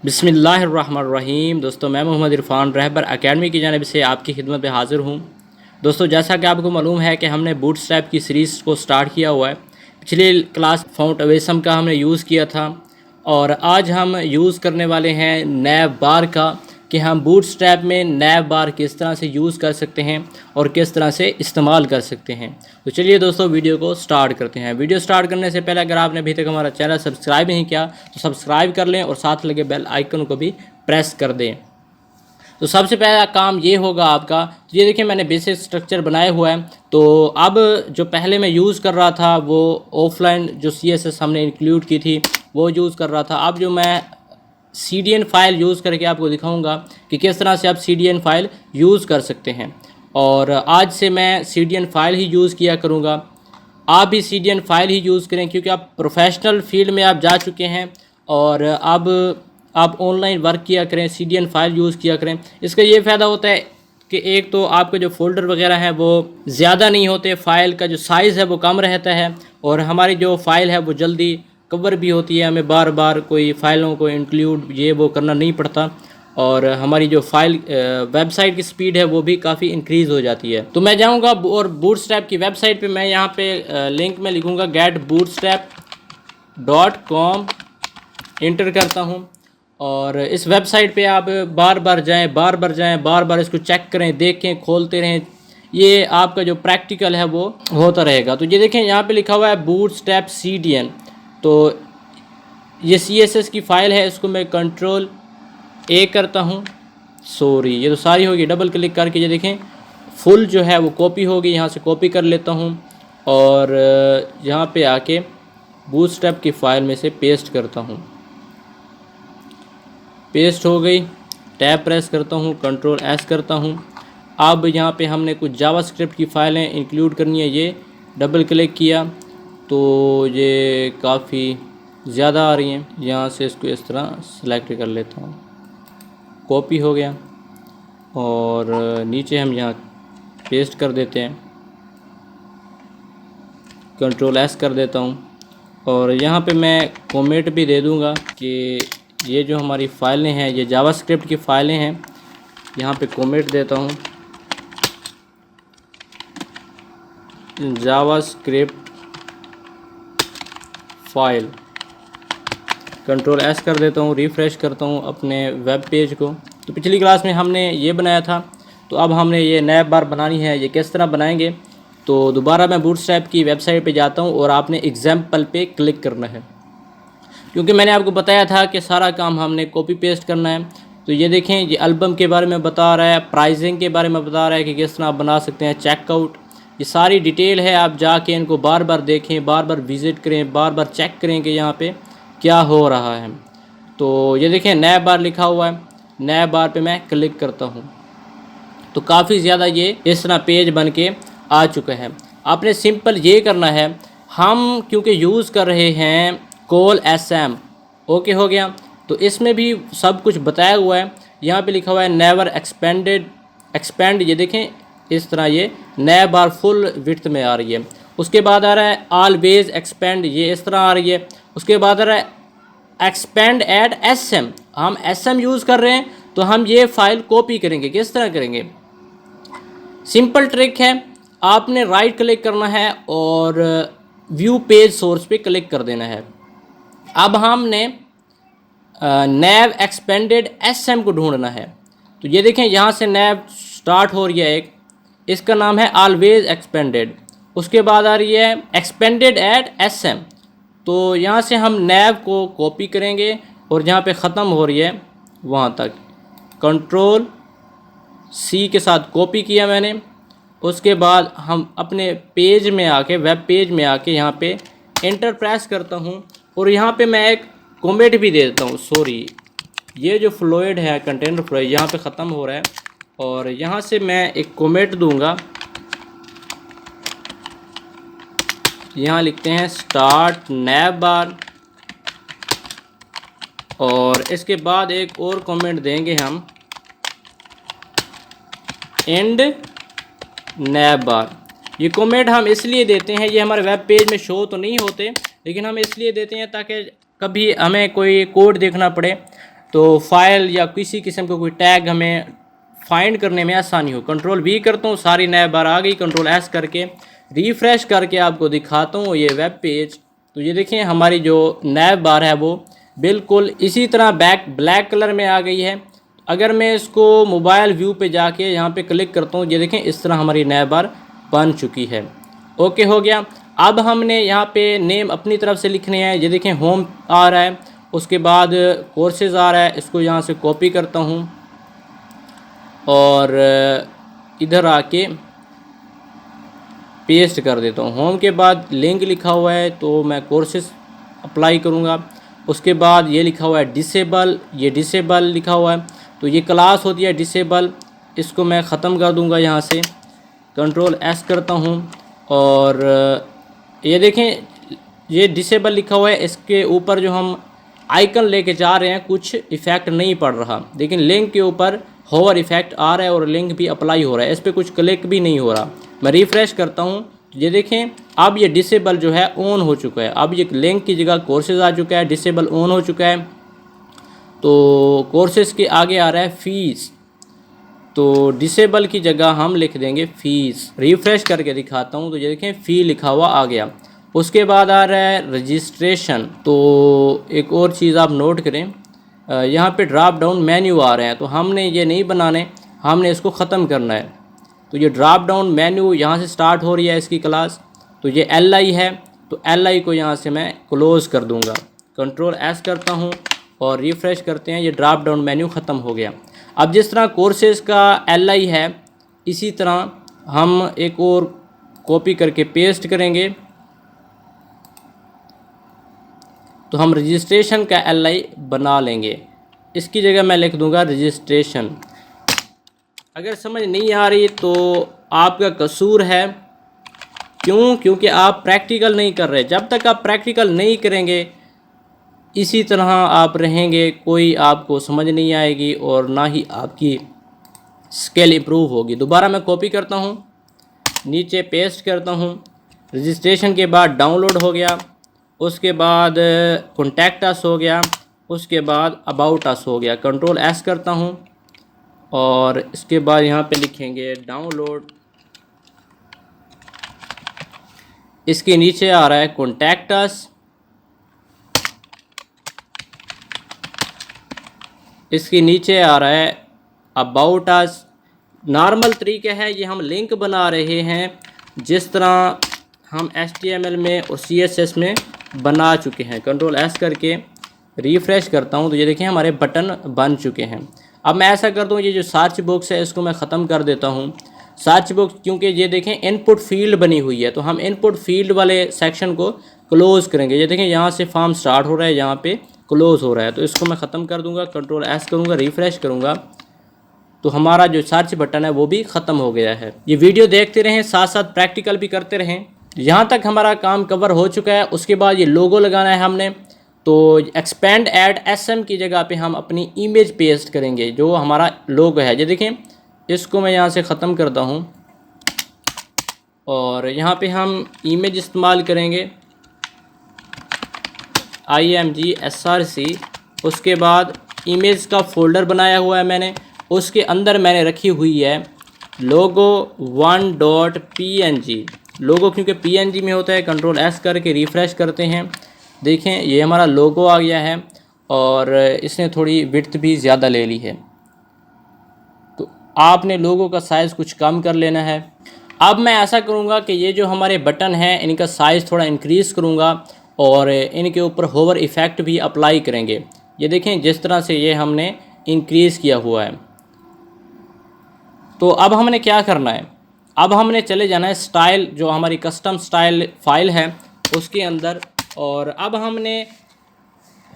बिस्मिल्लाहिर्रहमानिर्रहीम। दोस्तों, मैं मोहम्मद इरफान रहबर एकेडमी की जानिब से आपकी खिदमत में हाज़िर हूँ। दोस्तों, जैसा कि आपको मालूम है कि हमने बूटस्ट्रैप की सीरीज़ को स्टार्ट किया हुआ है। पिछली क्लास फाउंडेशन का हमने यूज़ किया था और आज हम यूज़ करने वाले हैं नैव बार का, कि हम बूटस्ट्रैप में नैव बार किस तरह से यूज़ कर सकते हैं और किस तरह से इस्तेमाल कर सकते हैं। तो चलिए दोस्तों, वीडियो को स्टार्ट करते हैं। वीडियो स्टार्ट करने से पहले अगर आपने अभी तक हमारा चैनल सब्सक्राइब नहीं किया तो सब्सक्राइब कर लें और साथ लगे बेल आइकन को भी प्रेस कर दें। तो सबसे पहला काम ये होगा आपका, तो ये देखिए मैंने बेसिक स्ट्रक्चर बनाया हुआ है। तो अब जो पहले मैं यूज़ कर रहा था वो ऑफलाइन जो CSS हमने इंक्लूड की थी वो यूज़ कर रहा था। अब जो मैं CDN फाइल यूज़ करके आपको दिखाऊंगा कि किस तरह से आप CDN फाइल यूज़ कर सकते हैं। और आज से मैं CDN फाइल ही यूज़ किया करूँगा। आप भी CDN फाइल ही यूज़ करें, क्योंकि आप प्रोफेशनल फील्ड में आप जा चुके हैं और अब आप ऑनलाइन वर्क किया करें, CDN फाइल यूज़ किया करें। इसका ये फ़ायदा होता है कि एक तो आपके जो फ़ोल्डर वगैरह हैं वो ज़्यादा नहीं होते, फ़ाइल का जो साइज़ है वो कम रहता है और हमारी जो फ़ाइल है वो जल्दी कवर भी होती है। हमें बार बार कोई फ़ाइलों को इंक्लूड ये वो करना नहीं पड़ता और हमारी जो फाइल वेबसाइट की स्पीड है वो भी काफ़ी इंक्रीज़ हो जाती है। तो मैं जाऊंगा और बूटस्ट्रैप की वेबसाइट पे मैं यहाँ पे लिंक में लिखूँगा getbootstrap.com, इंटर करता हूँ और इस वेबसाइट पे आप बार बार जाएं, बार बार इसको चेक करें, देखें, खोलते रहें। ये आपका जो प्रैक्टिकल है वो होता रहेगा। तो ये देखें यहाँ पे लिखा हुआ है बूटस्ट्रैप CDN। तो ये CSS की फ़ाइल है, इसको मैं Ctrl+A करता हूँ। सॉरी, ये तो सारी होगी। डबल क्लिक करके ये देखें फुल जो है वो कॉपी होगी, यहाँ से कॉपी कर लेता हूँ और यहाँ पे आके बूटस्ट्रैप की फ़ाइल में से पेस्ट करता हूँ। पेस्ट हो गई। टैब प्रेस करता हूँ, Ctrl+S करता हूँ। अब यहाँ पे हमने कुछ जावास्क्रिप्ट की फ़ाइलें इंक्लूड करनी है। ये डबल क्लिक किया तो ये काफ़ी ज़्यादा आ रही हैं। यहाँ से इसको इस तरह सेलेक्ट कर लेता हूँ, कॉपी हो गया और नीचे हम यहाँ पेस्ट कर देते हैं। Ctrl+S कर देता हूँ और यहाँ पे मैं कमेंट भी दे दूँगा कि ये जो हमारी फ़ाइलें हैं ये जावास्क्रिप्ट की फ़ाइलें हैं। यहाँ पे कमेंट देता हूँ जावास्क्रिप्ट फ़ाइल। Ctrl+S कर देता हूँ, रिफ़्रेश करता हूँ अपने वेब पेज को। तो पिछली क्लास में हमने ये बनाया था, तो अब हमने ये नैव बार बनानी है। ये किस तरह बनाएंगे, तो दोबारा मैं बूटस्ट्रैप की वेबसाइट पे जाता हूँ और आपने एग्जाम्पल पे क्लिक करना है, क्योंकि मैंने आपको बताया था कि सारा काम हमने कॉपी पेस्ट करना है। तो ये देखें, ये एल्बम के बारे में बता रहा है, प्राइसिंग के बारे में बता रहा है कि किस तरह आप बना सकते हैं, चेकआउट, ये सारी डिटेल है। आप जाके इनको बार बार देखें, बार बार विज़िट करें, बार बार चेक करें कि यहाँ पे क्या हो रहा है। तो ये देखें नैव बार लिखा हुआ है, नैव बार पे मैं क्लिक करता हूँ तो काफ़ी ज़्यादा ये इस तरह पेज बन के आ चुका है। आपने सिंपल ये करना है, हम क्योंकि यूज़ कर रहे हैं कॉल SM, ओके हो गया। तो इसमें भी सब कुछ बताया हुआ है। यहाँ पे लिखा हुआ है नेवर एक्सपेंड, ये देखें इस तरह ये नैव बार फुल विड्थ में आ रही है। उसके बाद आ रहा है ऑलवेज एक्सपेंड, ये इस तरह आ रही है। उसके बाद आ रहा है एक्सपेंड एट SM, हम SM यूज़ कर रहे हैं तो हम ये फ़ाइल कॉपी करेंगे। किस तरह करेंगे, सिंपल ट्रिक है। आपने राइट क्लिक करना है और व्यू पेज सोर्स पे क्लिक कर देना है। अब हमने नैव एक्सपेंडेड SM को ढूंढना है। तो ये देखें यहाँ से नैव स्टार्ट हो रही है एक, इसका नाम है ऑलवेज एक्सपेंडेड। उसके बाद आ रही है एक्सपेंडेड एट SM। तो यहाँ से हम नैव को कॉपी करेंगे और जहाँ पे ख़त्म हो रही है वहाँ तक Ctrl+C के साथ कॉपी किया मैंने। उसके बाद हम अपने पेज में आके, वेब पेज में आके यहाँ पे एंटर प्रेस करता हूँ और यहाँ पे मैं एक कमेंट भी दे देता हूँ। सॉरी, ये जो फ्लोइड है, कंटेनर फ्लोइड यहाँ पे ख़त्म हो रहा है और यहाँ से मैं एक कमेंट दूंगा। यहाँ लिखते हैं स्टार्ट नैव बार और इसके बाद एक और कमेंट देंगे हम एंड नैव बार। ये कमेंट हम इसलिए देते हैं, ये हमारे वेब पेज में शो तो नहीं होते, लेकिन हम इसलिए देते हैं ताकि कभी हमें कोई कोड देखना पड़े तो फाइल या किसी किस्म का कोई टैग हमें फाइंड करने में आसानी हो। कंट्रोल वी करता हूँ, सारी नैब बार आ गई। कंट्रोल एस करके रिफ़्रेश करके आपको दिखाता हूँ ये वेब पेज। तो ये देखें हमारी जो नैब बार है वो बिल्कुल इसी तरह ब्लैक कलर में आ गई है। अगर मैं इसको मोबाइल व्यू पे जाके यहाँ पे क्लिक करता हूँ, ये देखें इस तरह हमारी नैब बार बन चुकी है। ओके हो गया। अब हमने यहाँ पे नेम अपनी तरफ से लिखने हैं। ये देखें होम आ रहा है, उसके बाद कोर्सेज़ आ रहा है। इसको यहाँ से कॉपी करता हूँ और इधर आके पेस्ट कर देता हूँ। होम के बाद लिंक लिखा हुआ है तो मैं कोर्सेज अप्लाई करूँगा। उसके बाद ये लिखा हुआ है डिसेबल, ये डिसेबल लिखा हुआ है तो ये क्लास होती है डिसेबल। इसको मैं ख़त्म कर दूँगा यहाँ से। कंट्रोल एस करता हूँ और ये देखें ये डिसेबल लिखा हुआ है। इसके ऊपर जो हम आइकन लेके जा रहे हैं कुछ इफ़ेक्ट नहीं पड़ रहा, लेकिन लिंक के ऊपर होवर इफ़ेक्ट आ रहा है और लिंक भी अप्लाई हो रहा है। इस पर कुछ क्लिक भी नहीं हो रहा। मैं रिफ़्रेश करता हूँ, ये देखें अब ये डिसेबल जो है ऑन हो चुका है। अब ये लिंक की जगह कोर्सेज आ चुका है, डिसेबल ऑन हो चुका है। तो कोर्सेज के आगे आ रहा है फ़ीस, तो डिसेबल की जगह हम लिख देंगे फ़ीस। रिफ़्रेश करके दिखाता हूँ तो ये देखें फ़ी लिखा हुआ आ गया। उसके बाद आ रहा है रजिस्ट्रेशन। तो एक और चीज़ आप नोट करें, यहाँ पे ड्रॉप डाउन मेन्यू आ रहे हैं तो हमने ये नहीं बनाने, हमने इसको ख़त्म करना है। तो ये ड्रॉप डाउन मेन्यू यहाँ से स्टार्ट हो रही है इसकी क्लास। तो ये LI है तो LI को यहाँ से मैं क्लोज़ कर दूँगा। कंट्रोल एस करता हूँ और रिफ़्रेश करते हैं, ये ड्रॉप डाउन मेन्यू ख़त्म हो गया। अब जिस तरह कोर्सेज़ का LI है इसी तरह हम एक और कॉपी करके पेस्ट करेंगे तो हम रजिस्ट्रेशन का LI बना लेंगे। इसकी जगह मैं लिख दूंगा रजिस्ट्रेशन। अगर समझ नहीं आ रही तो आपका कसूर है। क्यों? क्योंकि आप प्रैक्टिकल नहीं कर रहे। जब तक आप प्रैक्टिकल नहीं करेंगे इसी तरह आप रहेंगे, कोई आपको समझ नहीं आएगी और ना ही आपकी स्किल इम्प्रूव होगी। दोबारा मैं कॉपी करता हूँ, नीचे पेस्ट करता हूँ। रजिस्ट्रेशन के बाद डाउनलोड हो गया, उसके बाद कॉन्टैक्ट अस हो गया, उसके बाद अबाउट अस हो गया। कंट्रोल एस करता हूँ और इसके बाद यहाँ पे लिखेंगे डाउनलोड। इसके नीचे आ रहा है कॉन्टैक्ट अस, इसके नीचे आ रहा है अबाउट अस। नॉर्मल तरीका है, ये हम लिंक बना रहे हैं जिस तरह हम HTML में और CSS में बना चुके हैं। कंट्रोल एस करके रिफ़्रेश करता हूँ तो ये देखें हमारे बटन बन चुके हैं। अब मैं ऐसा करता हूँ, ये जो सर्च बॉक्स है इसको मैं ख़त्म कर देता हूँ। सर्च बॉक्स क्योंकि ये देखें इनपुट फील्ड बनी हुई है तो हम इनपुट फील्ड वाले सेक्शन को क्लोज़ करेंगे। ये देखें यहाँ से फॉर्म स्टार्ट हो रहा है, यहाँ पे क्लोज़ हो रहा है तो इसको मैं ख़त्म कर दूँगा। कंट्रोल एस करूँगा, रिफ़्रेश करूँगा तो हमारा जो सर्च बटन है वो भी ख़त्म हो गया है। ये वीडियो देखते रहें, साथ साथ प्रैक्टिकल भी करते रहें। यहाँ तक हमारा काम कवर हो चुका है। उसके बाद ये लोगो लगाना है हमने, तो एक्सपेंड ऐड SM की जगह पे हम अपनी इमेज पेस्ट करेंगे जो हमारा लोगो है। ये देखें इसको मैं यहाँ से ख़त्म करता हूँ और यहाँ पे हम इमेज इस्तेमाल करेंगे IMG SRC। उसके बाद इमेज का फ़ोल्डर बनाया हुआ है मैंने, उसके अंदर मैंने रखी हुई है लोगो 1.png। लोगो क्योंकि PNG में होता है। कंट्रोल एस करके रिफ़्रेश करते हैं, देखें ये हमारा लोगो आ गया है और इसने थोड़ी विड्थ भी ज़्यादा ले ली है। तो आपने लोगो का साइज़ कुछ कम कर लेना है। अब मैं ऐसा करूँगा कि ये जो हमारे बटन हैं इनका साइज़ थोड़ा इंक्रीज़ करूँगा और इनके ऊपर होवर इफ़ेक्ट भी अप्लाई करेंगे। ये देखें जिस तरह से ये हमने इंक्रीज़ किया हुआ है। तो अब हमने क्या करना है, अब हमने चले जाना है स्टाइल, जो हमारी कस्टम स्टाइल फाइल है उसके अंदर, और अब हमने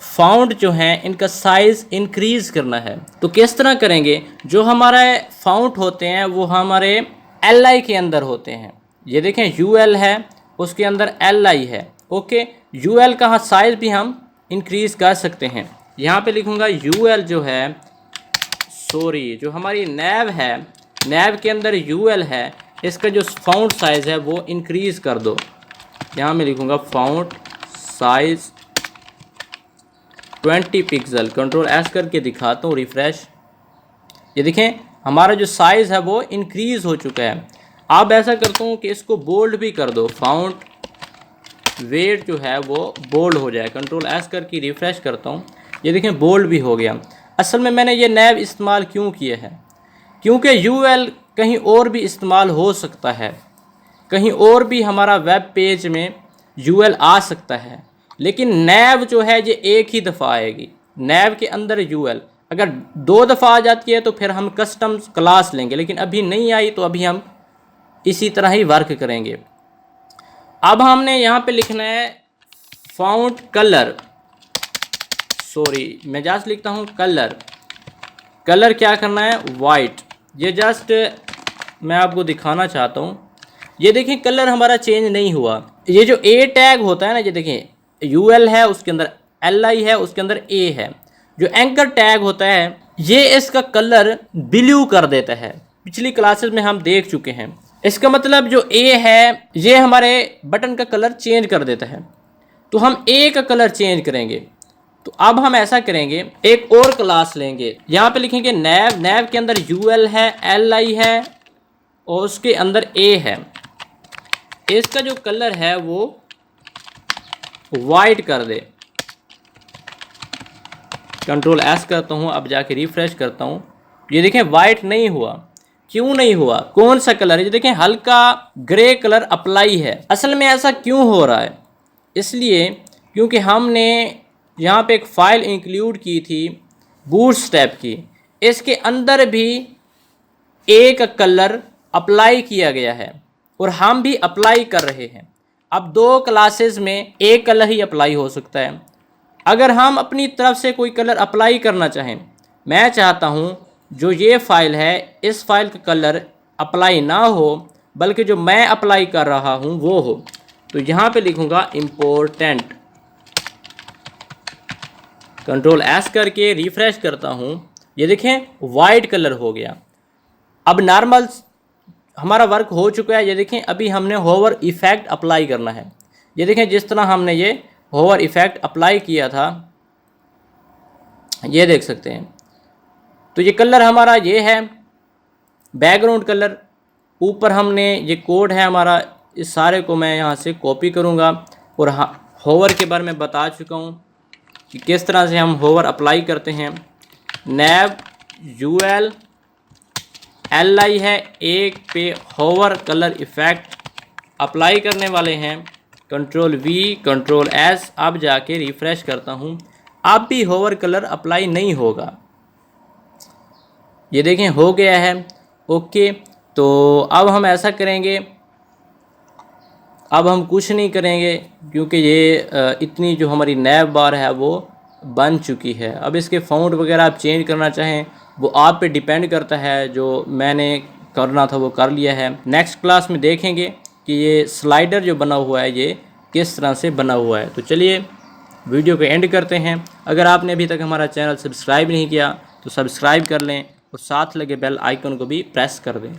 फ़ॉन्ट जो है इनका साइज़ इंक्रीज़ करना है। तो किस तरह करेंगे, जो हमारे फ़ॉन्ट होते हैं वो हमारे LI के अंदर होते हैं। ये देखें UL है, उसके अंदर LI है। ओके, UL का साइज़ भी हम इंक्रीज़ कर सकते हैं। यहाँ पे लिखूँगा UL जो है, सॉरी जो हमारी नैब है, नैब के अंदर UL है, इसका जो फ़ॉन्ट साइज़ है वो इंक्रीज़ कर दो। यहाँ मैं लिखूँगा font size 20 pixel. Control S करके दिखाता हूँ, रिफ़्रेश। ये देखें हमारा जो साइज़ है वो इंक्रीज़ हो चुका है। अब ऐसा करता हूँ कि इसको बोल्ड भी कर दो, फाउंट वेट जो है वो बोल्ड हो जाए। कंट्रोल एस करके रिफ़्रेश करता हूँ, ये देखें बोल्ड भी हो गया। असल में मैंने ये नैब इस्तेमाल क्यों किया है, क्योंकि यूएल कहीं और भी इस्तेमाल हो सकता है, कहीं और भी हमारा वेब पेज में यूएल आ सकता है, लेकिन नैब जो है ये एक ही दफ़ा आएगी। नैब के अंदर यूएल अगर 2 दफ़ा आ जाती है तो फिर हम कस्टम क्लास लेंगे, लेकिन अभी नहीं आई तो अभी हम इसी तरह ही वर्क करेंगे। अब हमने यहाँ पे लिखना है फाउंट कलर, सॉरी मैं जस्ट लिखता हूँ कलर क्या करना है, वाइट। ये जस्ट मैं आपको दिखाना चाहता हूँ। ये देखें कलर हमारा चेंज नहीं हुआ। ये जो ए टैग होता है ना, ये देखें यूएल है, उसके अंदर एलआई है, उसके अंदर ए है। जो एंकर टैग होता है ये इसका कलर ब्लू कर देता है, पिछली क्लासेस में हम देख चुके हैं। इसका मतलब जो ए है ये हमारे बटन का कलर चेंज कर देता है, तो हम ए का कलर चेंज करेंगे। तो अब हम ऐसा करेंगे, एक और क्लास लेंगे, यहाँ पे लिखेंगे नैब के अंदर यूएल है, एलआई है और उसके अंदर ए है। इसका जो कलर है वो वाइट कर दे। कंट्रोल एस करता हूँ, अब जाके रिफ्रेश करता हूँ। ये देखें वाइट नहीं हुआ। क्यों नहीं हुआ, कौन सा कलर है? ये देखें हल्का ग्रे कलर अप्लाई है। असल में ऐसा क्यों हो रहा है, इसलिए क्योंकि हमने यहाँ पे एक फ़ाइल इंक्लूड की थी बूटस्ट्रैप की, इसके अंदर भी ए का कलर अप्लाई किया गया है और हम भी अप्लाई कर रहे हैं। अब 2 क्लासेस में एक कलर ही अप्लाई हो सकता है। अगर हम अपनी तरफ से कोई कलर अप्लाई करना चाहें, मैं चाहता हूँ जो ये फ़ाइल है इस फाइल का कलर अप्लाई ना हो, बल्कि जो मैं अप्लाई कर रहा हूँ वो हो, तो यहाँ पे लिखूँगा इम्पोर्टेंट। कंट्रोल एस करके रिफ़्रेश करता हूँ, ये देखें वाइट कलर हो गया। अब नॉर्मल हमारा वर्क हो चुका है। ये देखें अभी हमने होवर इफ़ेक्ट अप्लाई करना है। ये देखें जिस तरह हमने ये होवर इफ़ेक्ट अप्लाई किया था, ये देख सकते हैं। तो ये कलर हमारा ये है बैकग्राउंड कलर। ऊपर हमने ये कोड है हमारा, इस सारे को मैं यहाँ से कॉपी करूँगा और होवर के बारे में बता चुका हूँ कि किस तरह से हम होवर अप्लाई करते हैं। नैब यूएल एलआई है, एक पे होवर कलर इफ़ेक्ट अप्लाई करने वाले हैं। कंट्रोल वी कंट्रोल एस, अब जाके रिफ़्रेश करता हूँ, अब भी होवर कलर अप्लाई नहीं होगा। ये देखें हो गया है। ओके, तो अब हम ऐसा करेंगे, अब हम कुछ नहीं करेंगे क्योंकि ये इतनी जो हमारी नैब बार है वो बन चुकी है। अब इसके फ़ॉन्ट वगैरह आप चेंज करना चाहें वो आप पे डिपेंड करता है। जो मैंने करना था वो कर लिया है। नेक्स्ट क्लास में देखेंगे कि ये स्लाइडर जो बना हुआ है ये किस तरह से बना हुआ है। तो चलिए वीडियो को एंड करते हैं। अगर आपने अभी तक हमारा चैनल सब्सक्राइब नहीं किया तो सब्सक्राइब कर लें और साथ लगे बेल आइकन को भी प्रेस कर दें।